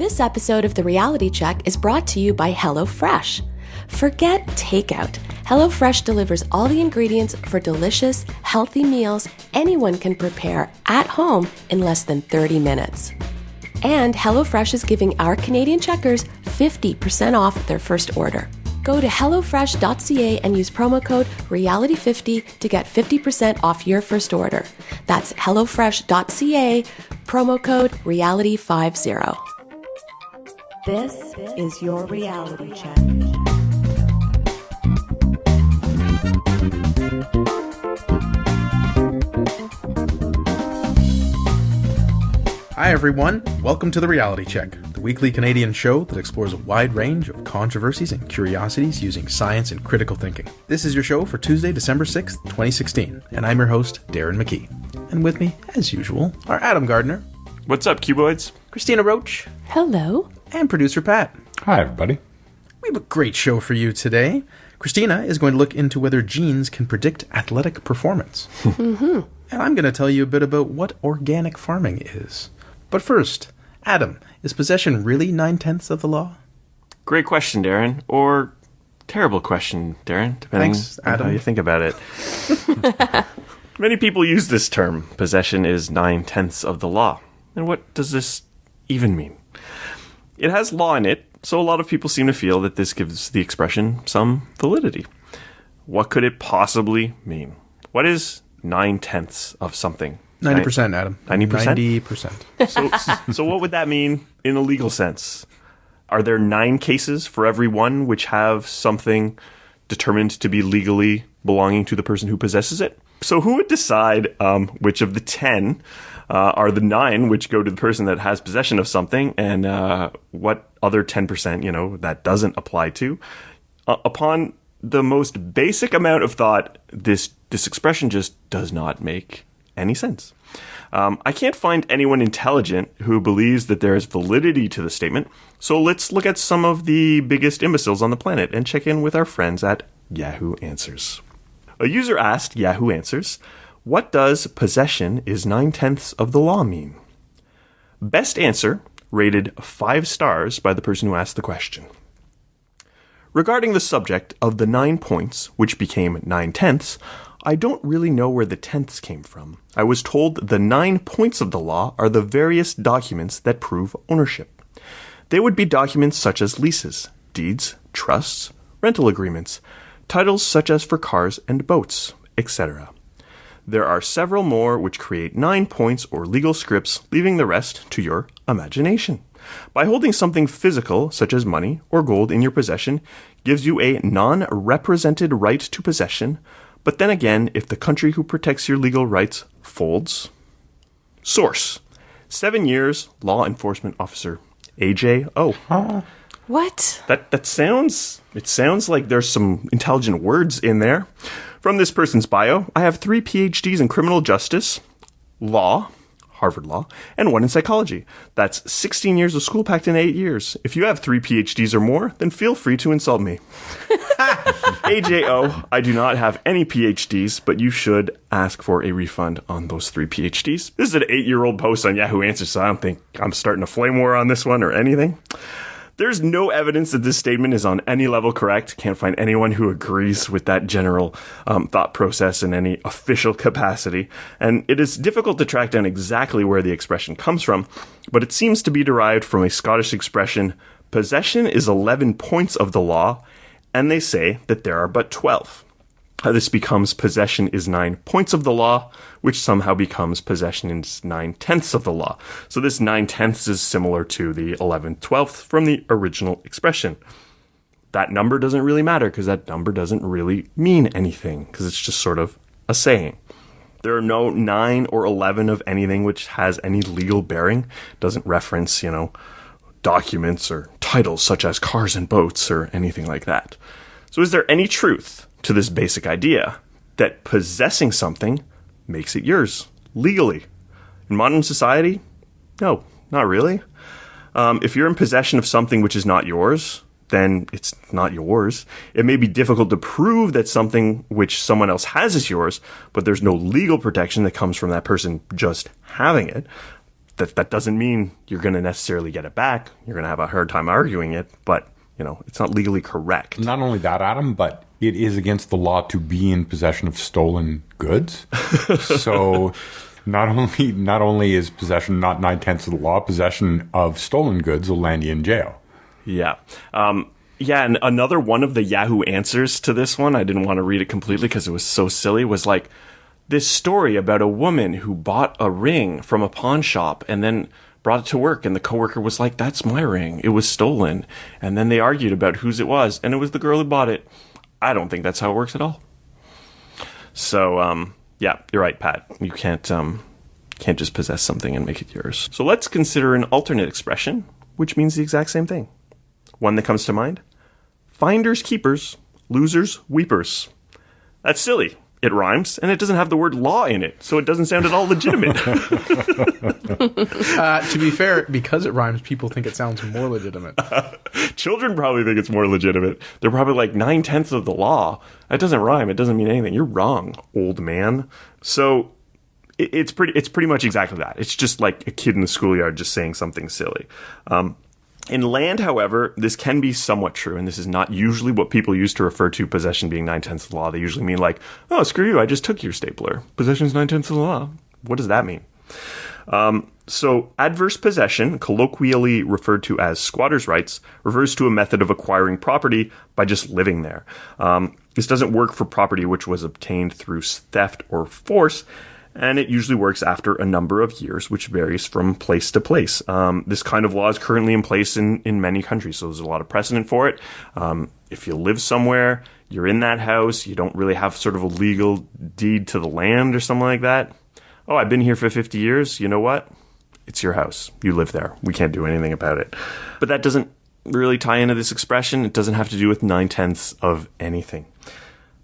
This episode of The Reality Check is brought to you by HelloFresh. Forget takeout. HelloFresh delivers all the ingredients for delicious, healthy meals anyone can prepare at home in less than 30 minutes. And HelloFresh is giving our Canadian checkers 50% off their first order. Go to hellofresh.ca and use promo code REALITY50 to get 50% off your first order. That's hellofresh.ca, promo code REALITY50. This is your reality check. Hi everyone, welcome to The Reality Check, the weekly Canadian show that explores a wide range of controversies and curiosities using science and critical thinking. This is your show for Tuesday, December 6th, 2016, and I'm your host, Darren McKee. And with me, as usual, are Adam Gardner. What's up, cuboids? Christina Roach. Hello. And producer Pat. Hi, everybody. We have a great show for you today. Christina is going to look into whether genes can predict athletic performance. And I'm going to tell you a bit about what organic farming is. But first, Adam, is possession really 9/10 of the law? Great question, Darren. Or terrible question, Darren, depending on how you think about it. Many people use this term, possession is 9/10 of the law. And what does this even mean? It has law in it, so a lot of people seem to feel that this gives the expression some validity. What could it possibly mean? What is 9/10 of something? 90%, Adam. 90%? 90%. So what would that mean in a legal sense? Are there 9 cases for every one which have something determined to be legally belonging to the person who possesses it? So who would decide which of the 10 are the 9 which go to the person that has possession of something, and what other 10%, that doesn't apply to? Upon the most basic amount of thought, this expression just does not make any sense. I can't find anyone intelligent who believes that there is validity to the statement, so let's look at some of the biggest imbeciles on the planet and check in with our friends at Yahoo Answers. A user asked Yahoo Answers, what does possession is 9/10 of the law mean? Best answer, rated 5 stars by the person who asked the question. Regarding the subject of the 9 points, which became 9/10, I don't really know where the tenths came from. I was told the 9 points of the law are the various documents that prove ownership. They would be documents such as leases, deeds, trusts, rental agreements, titles such as for cars and boats, etc. There are several more which create 9 points or legal scripts, leaving the rest to your imagination. By holding something physical, such as money or gold, in your possession, gives you a non-represented right to possession. But then again, if the country who protects your legal rights folds. Source: 7 years, law enforcement officer, AJO. What? It sounds like there's some intelligent words in there. From this person's bio, I have 3 PhDs in criminal justice, law, Harvard Law, and 1 in psychology. That's 16 years of school packed in 8 years. If you have 3 PhDs or more, then feel free to insult me. AJO, I do not have any PhDs, but you should ask for a refund on those 3 PhDs. This is an 8-year-old post on Yahoo Answers, so I don't think I'm starting a flame war on this one or anything. There's no evidence that this statement is on any level correct. Can't find anyone who agrees with that general thought process in any official capacity. And it is difficult to track down exactly where the expression comes from, but it seems to be derived from a Scottish expression, possession is 11 points of the law, and they say that there are but 12. This becomes possession is 9 points of the law, which somehow becomes possession is 9/10 of the law. So this 9/10 is similar to the 11/12 from the original expression. That number doesn't really matter because that number doesn't really mean anything because it's just sort of a saying. There are no 9 or 11 of anything which has any legal bearing. It doesn't reference, documents or titles such as cars and boats or anything like that. So is there any truth to this basic idea that possessing something makes it yours legally? In modern society, no, not really. If you're in possession of something which is not yours, then it's not yours. It may be difficult to prove that something which someone else has is yours, but there's no legal protection that comes from that person just having it. That doesn't mean you're going to necessarily get it back. You're going to have a hard time arguing it, but, it's not legally correct. Not only that, Adam, but it is against the law to be in possession of stolen goods. So not only is possession not 9/10 of the law, possession of stolen goods will land you in jail. Yeah. And another one of the Yahoo answers to this one, I didn't want to read it completely because it was so silly, was like this story about a woman who bought a ring from a pawn shop and then brought it to work, and the coworker was like, "That's my ring. It was stolen." And then they argued about whose it was, and it was the girl who bought it. I don't think that's how it works at all. So, yeah, you're right, Pat. You can't just possess something and make it yours. So let's consider an alternate expression, which means the exact same thing. One that comes to mind: finders keepers, losers weepers. That's silly. It rhymes, and it doesn't have the word law in it, so it doesn't sound at all legitimate. To be fair, because it rhymes, people think it sounds more legitimate. Children probably think it's more legitimate. They're probably like 9/10 of the law. That doesn't rhyme. It doesn't mean anything. You're wrong, old man. So it's pretty much exactly that. It's just like a kid in the schoolyard just saying something silly. In land, however, this can be somewhat true, and this is not usually what people use to refer to possession being 9/10 of the law. They usually mean like, "Oh, screw you, I just took your stapler. Possession's 9/10 of the law." What does that mean? So adverse possession, colloquially referred to as squatter's rights, refers to a method of acquiring property by just living there. This doesn't work for property which was obtained through theft or force, and it usually works after a number of years, which varies from place to place. This kind of law is currently in place in many countries, so there's a lot of precedent for it. If you live somewhere, you're in that house, you don't really have sort of a legal deed to the land or something like that. "Oh, I've been here for 50 years. You know what? It's your house. You live there. We can't do anything about it." But that doesn't really tie into this expression. It doesn't have to do with 9/10 of anything.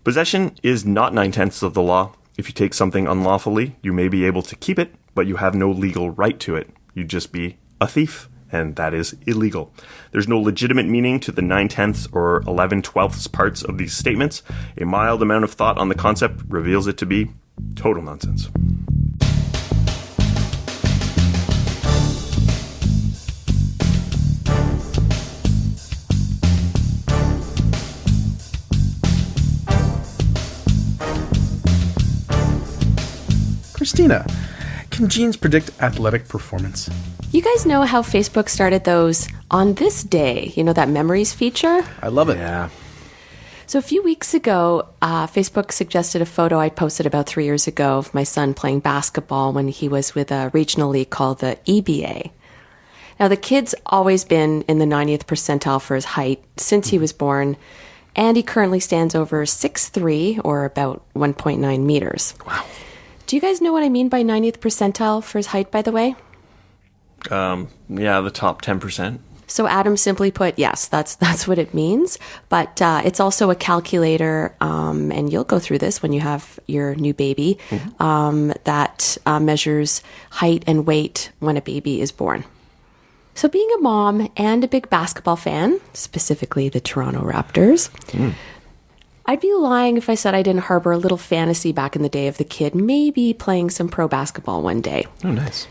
Possession is not 9/10 of the law. If you take something unlawfully, you may be able to keep it, but you have no legal right to it. You'd just be a thief, and that is illegal. There's no legitimate meaning to the 9/10 or 11/12 parts of these statements. A mild amount of thought on the concept reveals it to be total nonsense. Cristina, can genes predict athletic performance? You guys know how Facebook started those "on this day," that memories feature? I love it. Yeah. So a few weeks ago, Facebook suggested a photo I'd posted about 3 years ago of my son playing basketball when he was with a regional league called the EBA. Now, the kid's always been in the 90th percentile for his height since he was born, and he currently stands over 6'3", or about 1.9 meters. Wow. Do you guys know what I mean by 90th percentile for his height, by the way? Yeah, the top 10%. So Adam simply put, yes, that's what it means. But it's also a calculator, and you'll go through this when you have your new baby, that measures height and weight when a baby is born. So being a mom and a big basketball fan, specifically the Toronto Raptors, I'd be lying if I said I didn't harbor a little fantasy back in the day of the kid maybe playing some pro basketball one day. Oh, nice.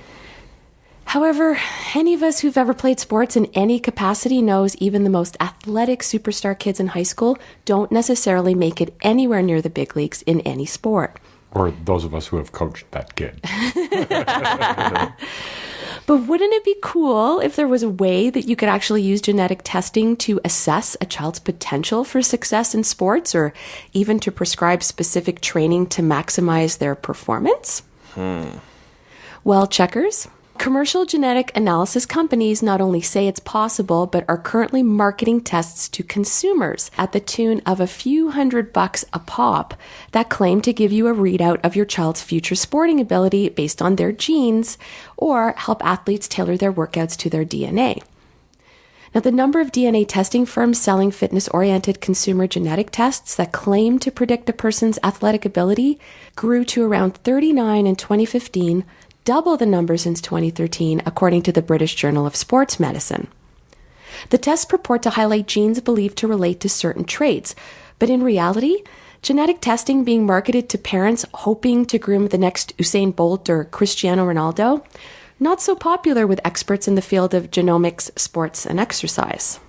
However, any of us who've ever played sports in any capacity knows even the most athletic superstar kids in high school don't necessarily make it anywhere near the big leagues in any sport. Or those of us who have coached that kid. But wouldn't it be cool if there was a way that you could actually use genetic testing to assess a child's potential for success in sports, or even to prescribe specific training to maximize their performance? Well, checkers, commercial genetic analysis companies not only say it's possible, but are currently marketing tests to consumers at the tune of a few $100 a pop that claim to give you a readout of your child's future sporting ability based on their genes, or help athletes tailor their workouts to their DNA. Now, the number of DNA testing firms selling fitness-oriented consumer genetic tests that claim to predict a person's athletic ability grew to around 39 in 2015, double the number since 2013, according to the British Journal of Sports Medicine. The tests purport to highlight genes believed to relate to certain traits, but in reality, genetic testing being marketed to parents hoping to groom the next Usain Bolt or Cristiano Ronaldo not so popular with experts in the field of genomics, sports, and exercise.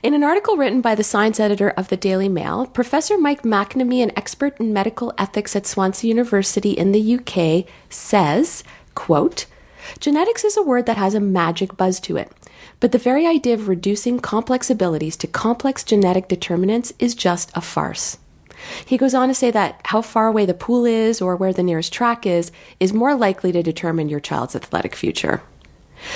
In an article written by the science editor of the Daily Mail, Professor Mike McNamee, an expert in medical ethics at Swansea University in the UK, says, quote, genetics is a word that has a magic buzz to it, but the very idea of reducing complex abilities to complex genetic determinants is just a farce. He goes on to say that how far away the pool is or where the nearest track is more likely to determine your child's athletic future.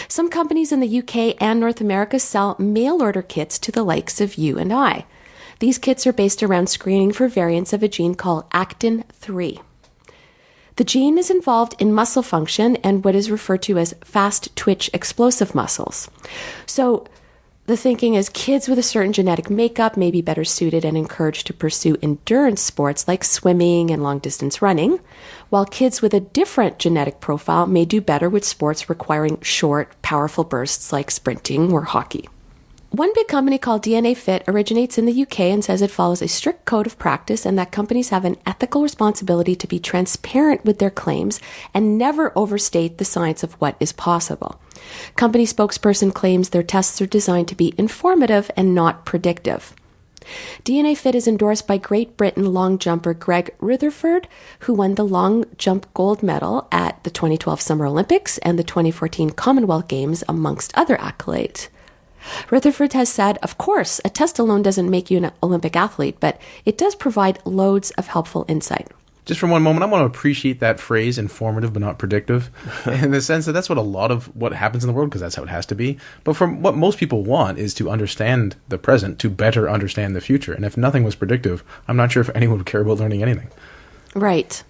Some companies in the UK and North America sell mail-order kits to the likes of you and I. These kits are based around screening for variants of a gene called actin-3. The gene is involved in muscle function and what is referred to as fast-twitch explosive muscles. So the thinking is kids with a certain genetic makeup may be better suited and encouraged to pursue endurance sports like swimming and long-distance running, while kids with a different genetic profile may do better with sports requiring short, powerful bursts like sprinting or hockey. One big company called DNA Fit originates in the UK and says it follows a strict code of practice and that companies have an ethical responsibility to be transparent with their claims and never overstate the science of what is possible. Company spokesperson claims their tests are designed to be informative and not predictive. DNA Fit is endorsed by Great Britain long jumper Greg Rutherford, who won the long jump gold medal at the 2012 Summer Olympics and the 2014 Commonwealth Games, amongst other accolades. Rutherford has said, of course, a test alone doesn't make you an Olympic athlete, but it does provide loads of helpful insight. Just for one moment, I want to appreciate that phrase, informative but not predictive, in the sense that that's what a lot of what happens in the world, because that's how it has to be. But from what most people want is to understand the present to better understand the future. And if nothing was predictive, I'm not sure if anyone would care about learning anything. Right.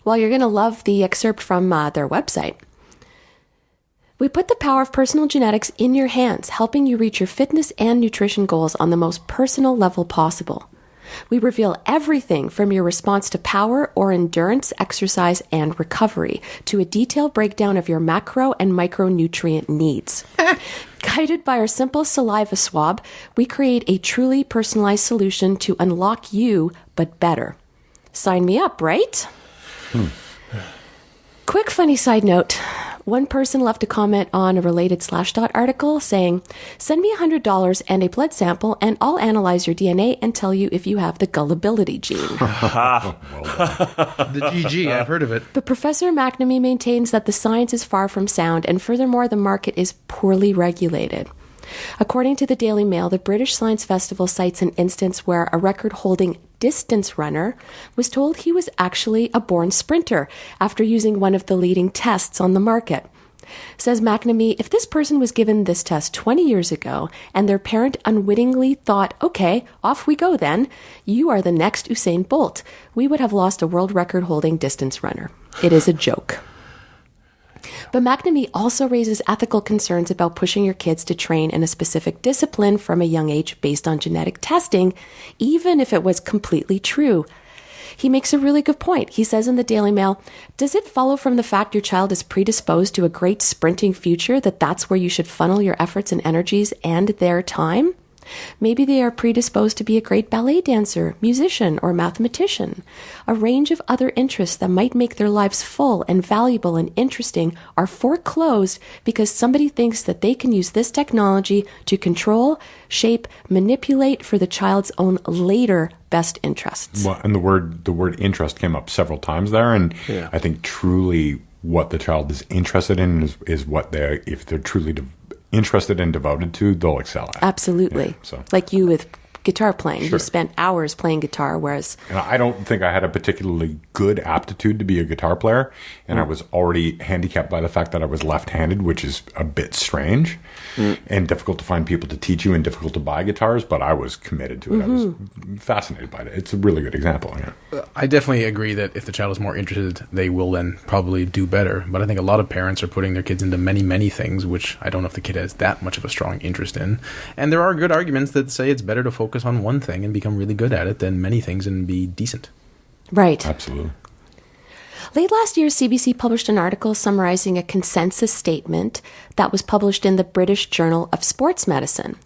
Well, you're going to love the excerpt from their website. We put the power of personal genetics in your hands, helping you reach your fitness and nutrition goals on the most personal level possible. We reveal everything from your response to power or endurance, exercise, and recovery to a detailed breakdown of your macro and micronutrient needs. Guided by our simple saliva swab, we create a truly personalized solution to unlock you, but better. Sign me up, right? Quick funny side note. One person left a comment on a related Slashdot article saying, send me $100 and a blood sample and I'll analyze your DNA and tell you if you have the gullibility gene. The GG, I've heard of it. But Professor McNamee maintains that the science is far from sound and furthermore the market is poorly regulated. According to the Daily Mail, the British Science Festival cites an instance where a record-holding distance runner was told he was actually a born sprinter after using one of the leading tests on the market. Says McNamee, if this person was given this test 20 years ago and their parent unwittingly thought, okay, off we go then, you are the next Usain Bolt, we would have lost a world record-holding distance runner. It is a joke. But McNamee also raises ethical concerns about pushing your kids to train in a specific discipline from a young age based on genetic testing, even if it was completely true. He makes a really good point. He says in the Daily Mail, does it follow from the fact your child is predisposed to a great sprinting future that that's where you should funnel your efforts and energies and their time? Maybe they are predisposed to be a great ballet dancer, musician, or mathematician. A range of other interests that might make their lives full and valuable and interesting are foreclosed because somebody thinks that they can use this technology to control, shape, manipulate for the child's own later best interests. Well, and the word interest came up several times there, and yeah. I think truly what the child is interested in is what if they're truly interested and devoted to, they'll excel at. Absolutely. Yeah, so. Like you with guitar playing. Sure. You spent hours playing guitar, whereas... And I don't think I had a particularly good aptitude to be a guitar player, and I was already handicapped by the fact that I was left-handed, which is a bit strange and difficult to find people to teach you and difficult to buy guitars, but I was committed to it. I was fascinated by it. It's a really good example. Yeah. I definitely agree that if the child is more interested, they will then probably do better. But I think a lot of parents are putting their kids into many, many things, which I don't know if the kid has that much of a strong interest in. And there are good arguments that say it's better to focus on one thing and become really good at it than many things and be decent. Right. Absolutely. Late last year, CBC published an article summarizing a consensus statement that was published in the British Journal of Sports Medicine,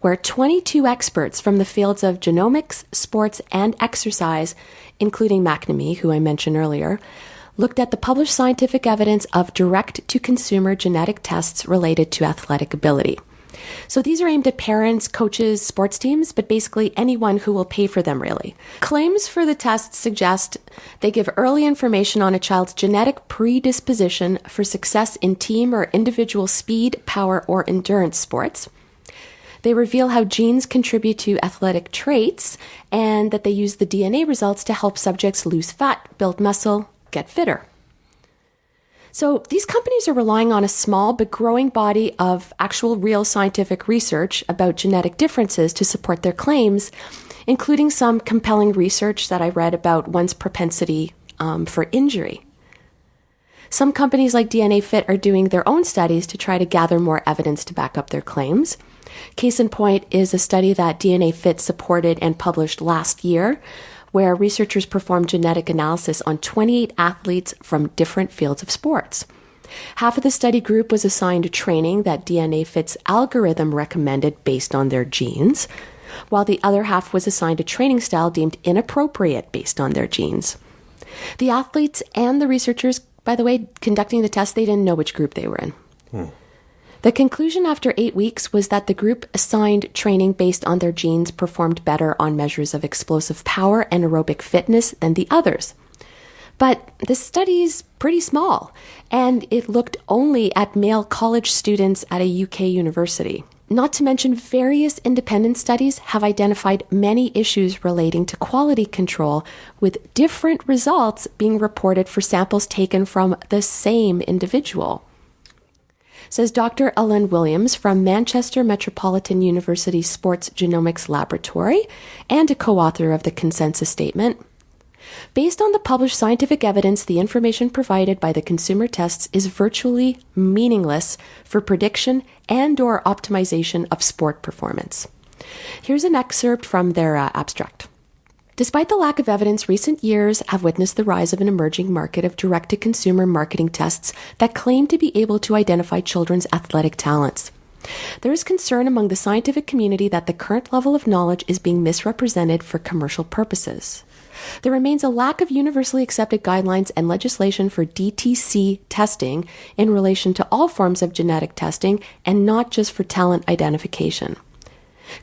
where 22 experts from the fields of genomics, sports, and exercise, including McNamee, who I mentioned earlier, looked at the published scientific evidence of direct-to-consumer genetic tests related to athletic ability. So these are aimed at parents, coaches, sports teams, but basically anyone who will pay for them, really. Claims for the tests suggest they give early information on a child's genetic predisposition for success in team or individual speed, power, or endurance sports. They reveal how genes contribute to athletic traits and that they use the DNA results to help subjects lose fat, build muscle, get fitter. So these companies are relying on a small but growing body of actual real scientific research about genetic differences to support their claims, including some compelling research that I read about one's propensity for injury. Some companies like DNA Fit are doing their own studies to try to gather more evidence to back up their claims. Case in point is a study that DNA Fit supported and published last year, where researchers performed genetic analysis on 28 athletes from different fields of sports. Half of the study group was assigned training that DNA Fit's algorithm recommended based on their genes, while the other half was assigned a training style deemed inappropriate based on their genes. The athletes and the researchers, by the way, conducting the test, they didn't know which group they were in. The conclusion after 8 weeks was that the group assigned training based on their genes performed better on measures of explosive power and aerobic fitness than the others. But this study is pretty small, and it looked only at male college students at a UK university. Not to mention, various independent studies have identified many issues relating to quality control, with different results being reported for samples taken from the same individual. Says Dr. Ellen Williams from Manchester Metropolitan University Sports Genomics Laboratory and a co-author of the consensus statement. Based on the published scientific evidence, the information provided by the consumer tests is virtually meaningless for prediction and/or optimization of sport performance. Here's an excerpt from their abstract. Despite the lack of evidence, recent years have witnessed the rise of an emerging market of direct-to-consumer marketing tests that claim to be able to identify children's athletic talents. There is concern among the scientific community that the current level of knowledge is being misrepresented for commercial purposes. There remains a lack of universally accepted guidelines and legislation for DTC testing in relation to all forms of genetic testing and not just for talent identification.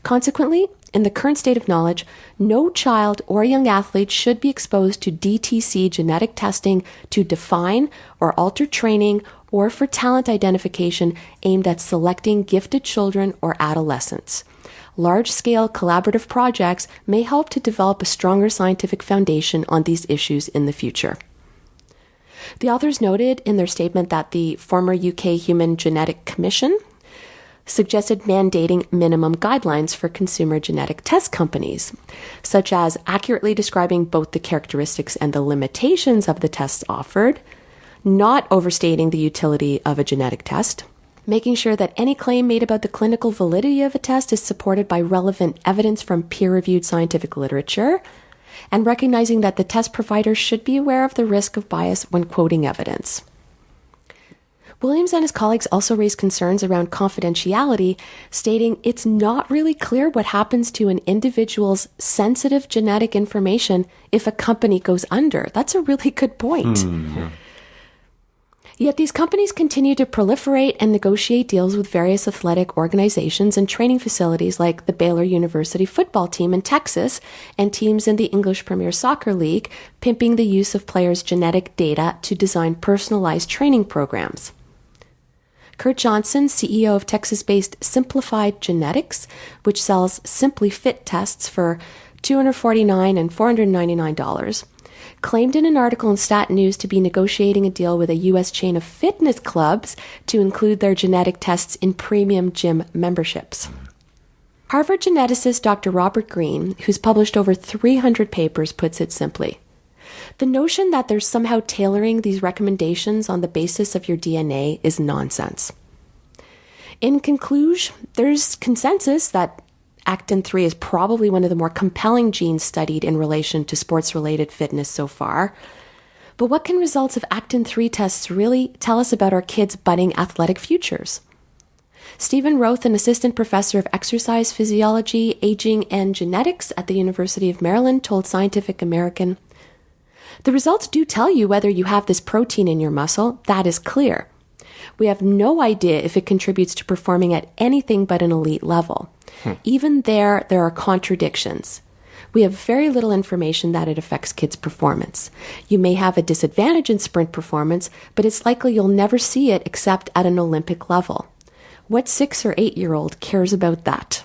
Consequently, in the current state of knowledge, no child or young athlete should be exposed to DTC genetic testing to define or alter training or for talent identification aimed at selecting gifted children or adolescents. Large-scale collaborative projects may help to develop a stronger scientific foundation on these issues in the future. The authors noted in their statement that the former UK Human Genetic Commission suggested mandating minimum guidelines for consumer genetic test companies, such as accurately describing both the characteristics and the limitations of the tests offered, not overstating the utility of a genetic test, making sure that any claim made about the clinical validity of a test is supported by relevant evidence from peer-reviewed scientific literature, and recognizing that the test provider should be aware of the risk of bias when quoting evidence. Williams and his colleagues also raised concerns around confidentiality, stating it's not really clear what happens to an individual's sensitive genetic information if a company goes under. That's a really good point. Yet these companies continue to proliferate and negotiate deals with various athletic organizations and training facilities like the Baylor University football team in Texas and teams in the English Premier Soccer League, pimping the use of players' genetic data to design personalized training programs. Kurt Johnson, CEO of Texas-based Simplified Genetics, which sells Simply Fit tests for $249 and $499, claimed in an article in Stat News to be negotiating a deal with a U.S. chain of fitness clubs to include their genetic tests in premium gym memberships. Harvard geneticist Dr. Robert Green, who's published over 300 papers, puts it simply. The notion that there's somehow tailoring these recommendations on the basis of your DNA is nonsense. In conclusion, there's consensus that Actin 3 is probably one of the more compelling genes studied in relation to sports-related fitness so far. But what can results of Actin 3 tests really tell us about our kids' budding athletic futures? Stephen Roth, an assistant professor of exercise physiology, aging, and genetics at the University of Maryland, told Scientific American, The results do tell you whether you have this protein in your muscle. That is clear. We have no idea if it contributes to performing at anything but an elite level. Even there are contradictions. We have very little information that it affects kids' performance. You may have a disadvantage in sprint performance, but it's likely you'll never see it except at an Olympic level. What 6 or 8-year-old cares about that?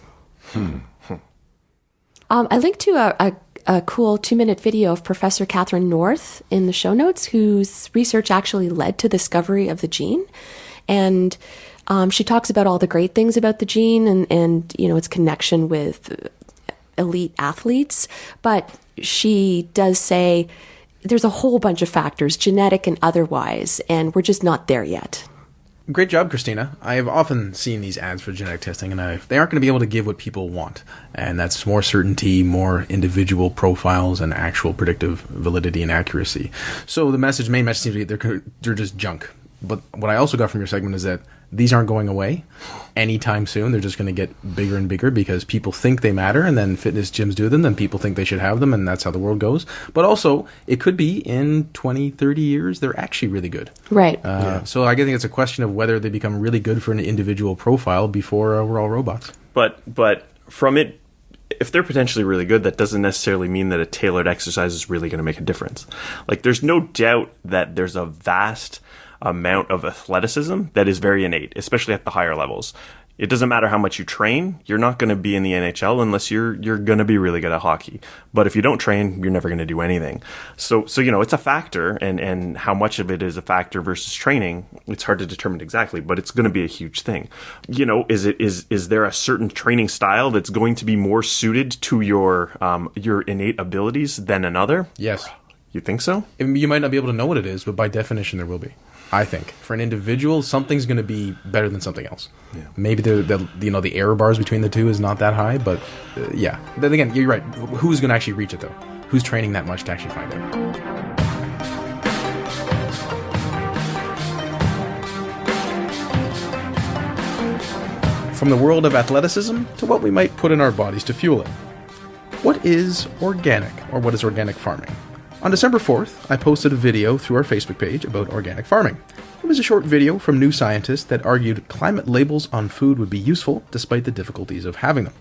I linked to a cool 2-minute video of Professor Catherine North in the show notes, whose research actually led to the discovery of the gene. And she talks about all the great things about the gene and its connection with elite athletes. But she does say there's a whole bunch of factors, genetic and otherwise, and we're just not there yet. Great job, Cristina. I have often seen these ads for genetic testing, and they aren't going to be able to give what people want. And that's more certainty, more individual profiles, and actual predictive validity and accuracy. So the main message seems to be they're just junk. But what I also got from your segment is that these aren't going away anytime soon. They're just going to get bigger and bigger because people think they matter, and then fitness gyms do them, then people think they should have them, and that's how the world goes. But also, it could be in 20, 30 years, they're actually really good. Right. So I think it's a question of whether they become really good for an individual profile before we're all robots. But from it, if they're potentially really good, that doesn't necessarily mean that a tailored exercise is really going to make a difference. Like, there's no doubt that there's a vast amount of athleticism that is very innate, especially at the higher levels. It doesn't matter how much you train. You're not going to be in the NHL unless you're going to be really good at hockey. But if you don't train, you're never going to do anything. So it's a factor, and how much of it is a factor versus training, it's hard to determine exactly, but it's going to be a huge thing. Is there a certain training style that's going to be more suited to your innate abilities than another? Yes. You think so? You might not be able to know what it is, but by definition there will be. I think for an individual, something's going to be better than something else. Yeah. Maybe the error bars between the two is not that high, but yeah. Then again, you're right. Who's going to actually reach it though? Who's training that much to actually find out? From the world of athleticism to what we might put in our bodies to fuel it. What is organic, or what is organic farming? On December 4th, I posted a video through our Facebook page about organic farming. It was a short video from New Scientist that argued climate labels on food would be useful despite the difficulties of having them.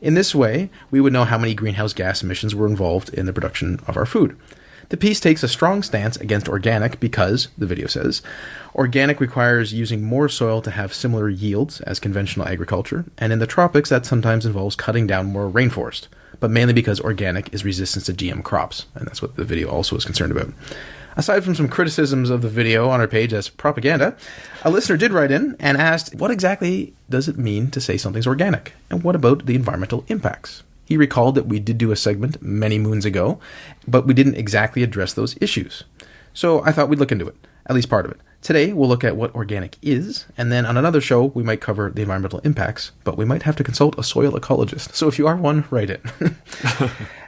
In this way, we would know how many greenhouse gas emissions were involved in the production of our food. The piece takes a strong stance against organic because, the video says, organic requires using more soil to have similar yields as conventional agriculture, and in the tropics that sometimes involves cutting down more rainforest, but mainly because organic is resistant to GM crops, and that's what the video also is concerned about. Aside from some criticisms of the video on our page as propaganda, a listener did write in and asked, what exactly does it mean to say something's organic? And what about the environmental impacts? He recalled that we did do a segment many moons ago, but we didn't exactly address those issues. So I thought we'd look into it, at least part of it. Today, we'll look at what organic is, and then on another show, we might cover the environmental impacts, but we might have to consult a soil ecologist. So if you are one, write in.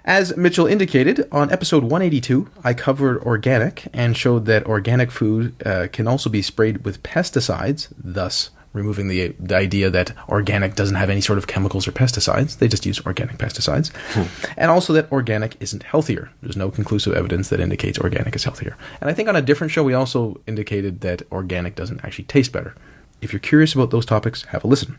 As Mitchell indicated, on episode 182, I covered organic and showed that organic food can also be sprayed with pesticides, thus removing the idea that organic doesn't have any sort of chemicals or pesticides. They just use organic pesticides. And also that organic isn't healthier. There's no conclusive evidence that indicates organic is healthier. And I think on a different show, we also indicated that organic doesn't actually taste better. If you're curious about those topics, have a listen.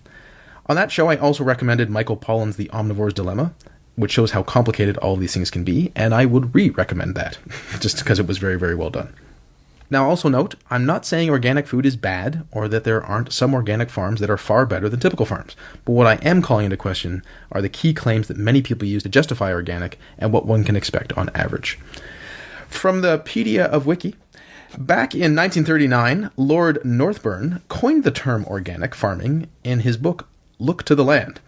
On that show, I also recommended Michael Pollan's The Omnivore's Dilemma, which shows how complicated all these things can be, and I would re-recommend that, just because it was very, very well done. Now, also note, I'm not saying organic food is bad or that there aren't some organic farms that are far better than typical farms. But what I am calling into question are the key claims that many people use to justify organic and what one can expect on average. From the Pedia of Wiki, back in 1939, Lord Northburn coined the term organic farming in his book Look to the Land,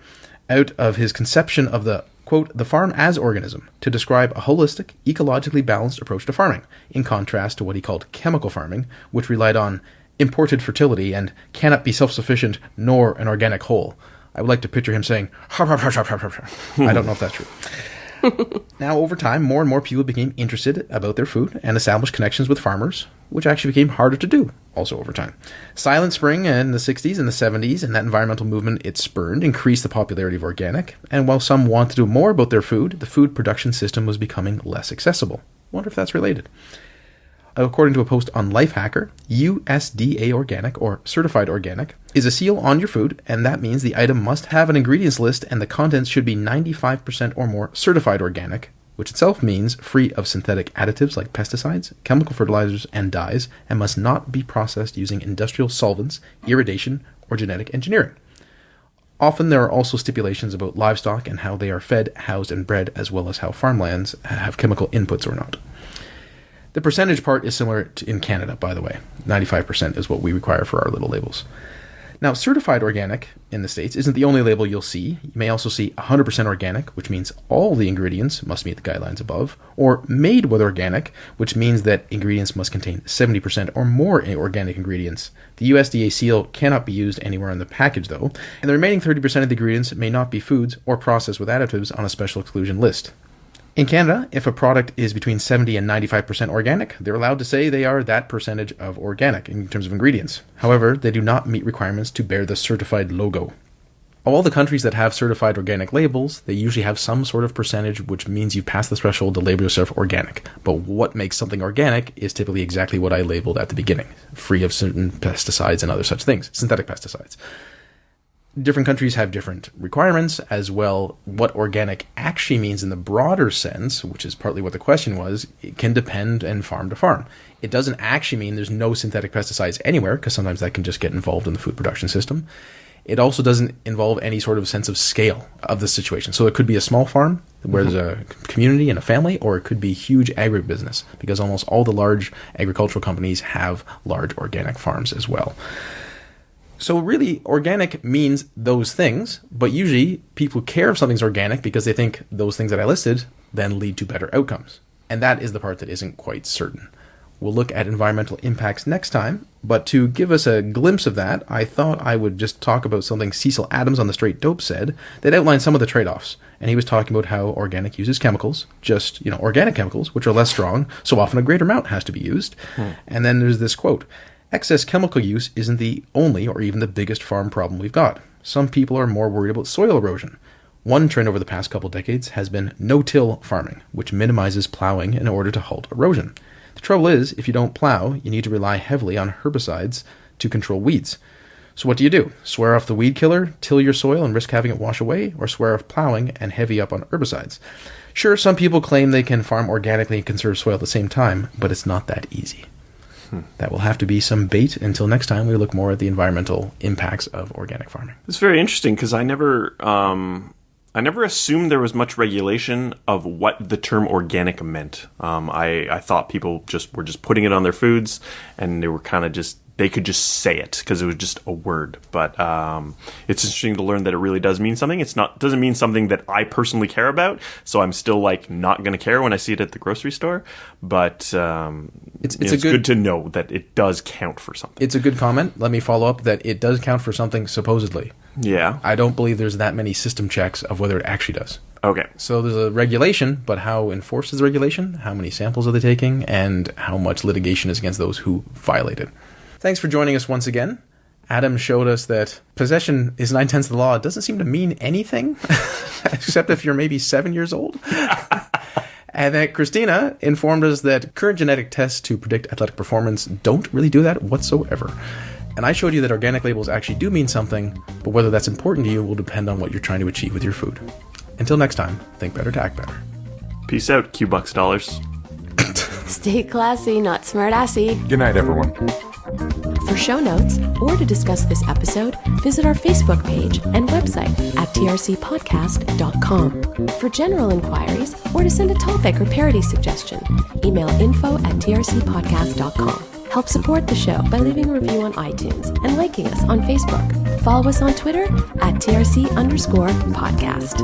out of his conception of the quote, the farm as organism, to describe a holistic, ecologically balanced approach to farming, in contrast to what he called chemical farming, which relied on imported fertility and cannot be self-sufficient nor an organic whole. I would like to picture him saying, harp, harp, harp, harp, harp, harp. I don't know if that's true. Now, over time, more and more people became interested about their food and established connections with farmers, which actually became harder to do, also over time. Silent Spring in the 60s and the 70s, and that environmental movement it spurned, increased the popularity of organic, and while some wanted to do more about their food, the food production system was becoming less accessible. Wonder if that's related. According to a post on Lifehacker, USDA organic or certified organic is a seal on your food, and that means the item must have an ingredients list and the contents should be 95% or more certified organic, which itself means free of synthetic additives like pesticides, chemical fertilizers, and dyes, and must not be processed using industrial solvents, irradiation, or genetic engineering. Often there are also stipulations about livestock and how they are fed, housed, and bred, as well as how farmlands have chemical inputs or not. The percentage part is similar to in Canada, by the way. 95% is what we require for our little labels. Now, certified organic in the States isn't the only label you'll see. You may also see 100% organic, which means all the ingredients must meet the guidelines above, or made with organic, which means that ingredients must contain 70% or more organic ingredients. The USDA seal cannot be used anywhere on the package, though, and the remaining 30% of the ingredients may not be foods or processed with additives on a special exclusion list. In Canada, if a product is between 70 and 95% organic, they're allowed to say they are that percentage of organic in terms of ingredients. However, they do not meet requirements to bear the certified logo. All the countries that have certified organic labels, they usually have some sort of percentage, which means you pass the threshold to label yourself organic. But what makes something organic is typically exactly what I labeled at the beginning, free of certain pesticides and other such things, synthetic pesticides. Different countries have different requirements as well. What organic actually means in the broader sense, which is partly what the question was, it can depend and farm to farm. It doesn't actually mean there's no synthetic pesticides anywhere, because sometimes that can just get involved in the food production system. It also doesn't involve any sort of sense of scale of the situation. So it could be a small farm where there's a community and a family, or it could be huge agribusiness, because almost all the large agricultural companies have large organic farms as well. So really, organic means those things, but usually people care if something's organic because they think those things that I listed then lead to better outcomes. And that is the part that isn't quite certain. We'll look at environmental impacts next time, but to give us a glimpse of that, I thought I would just talk about something Cecil Adams on The Straight Dope said that outlined some of the trade-offs. And he was talking about how organic uses chemicals, just, organic chemicals, which are less strong, so often a greater amount has to be used. And then there's this quote: "Excess chemical use isn't the only or even the biggest farm problem we've got. Some people are more worried about soil erosion. One trend over the past couple decades has been no-till farming, which minimizes plowing in order to halt erosion. The trouble is, if you don't plow, you need to rely heavily on herbicides to control weeds. So what do? Swear off the weed killer, till your soil and risk having it wash away, or swear off plowing and heavy up on herbicides? Sure, some people claim they can farm organically and conserve soil at the same time, but it's not that easy." That will have to be some bait until next time we look more at the environmental impacts of organic farming. It's very interesting because I never assumed there was much regulation of what the term organic meant. I thought people were just putting it on their foods, and they were kind of they could just say it because it was just a word. But it's interesting to learn that it really does mean something. Doesn't mean something that I personally care about, so I'm still not going to care when I see it at the grocery store. But it's good to know that it does count for something. It's a good comment. Let me follow up that it does count for something supposedly. Yeah. I don't believe there's that many system checks of whether it actually does. Okay. So there's a regulation, but how enforced is the regulation? How many samples are they taking? And how much litigation is against those who violate it? Thanks for joining us once again. Adam showed us that possession is 9/10 of the law. It doesn't seem to mean anything, except if you're maybe 7 years old. And that Cristina informed us that current genetic tests to predict athletic performance don't really do that whatsoever. And I showed you that organic labels actually do mean something, but whether that's important to you will depend on what you're trying to achieve with your food. Until next time, think better to act better. Peace out, Q-Bucks dollars. Stay classy, not smartassy. Good night, everyone. For show notes or to discuss this episode, visit our Facebook page and website at trcpodcast.com. For general inquiries or to send a topic or parody suggestion, email info@trcpodcast.com. Help support the show by leaving a review on iTunes and liking us on Facebook. Follow us on Twitter at TRC_podcast.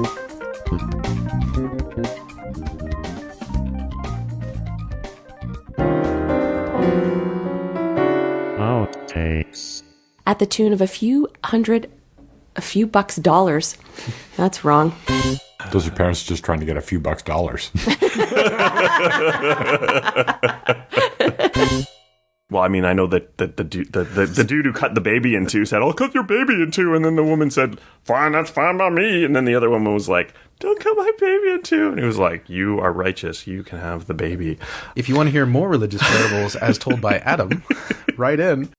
Outtakes. At the tune of a few bucks dollars. That's wrong. Those are parents just trying to get a few bucks dollars. well, I mean, I know that the dude who cut the baby in two said, I'll cut your baby in two. And then the woman said, fine, that's fine by me. And then the other woman was like, don't cut my baby in two. And he was like, you are righteous. You can have the baby. If you want to hear more religious parables as told by Adam, write in.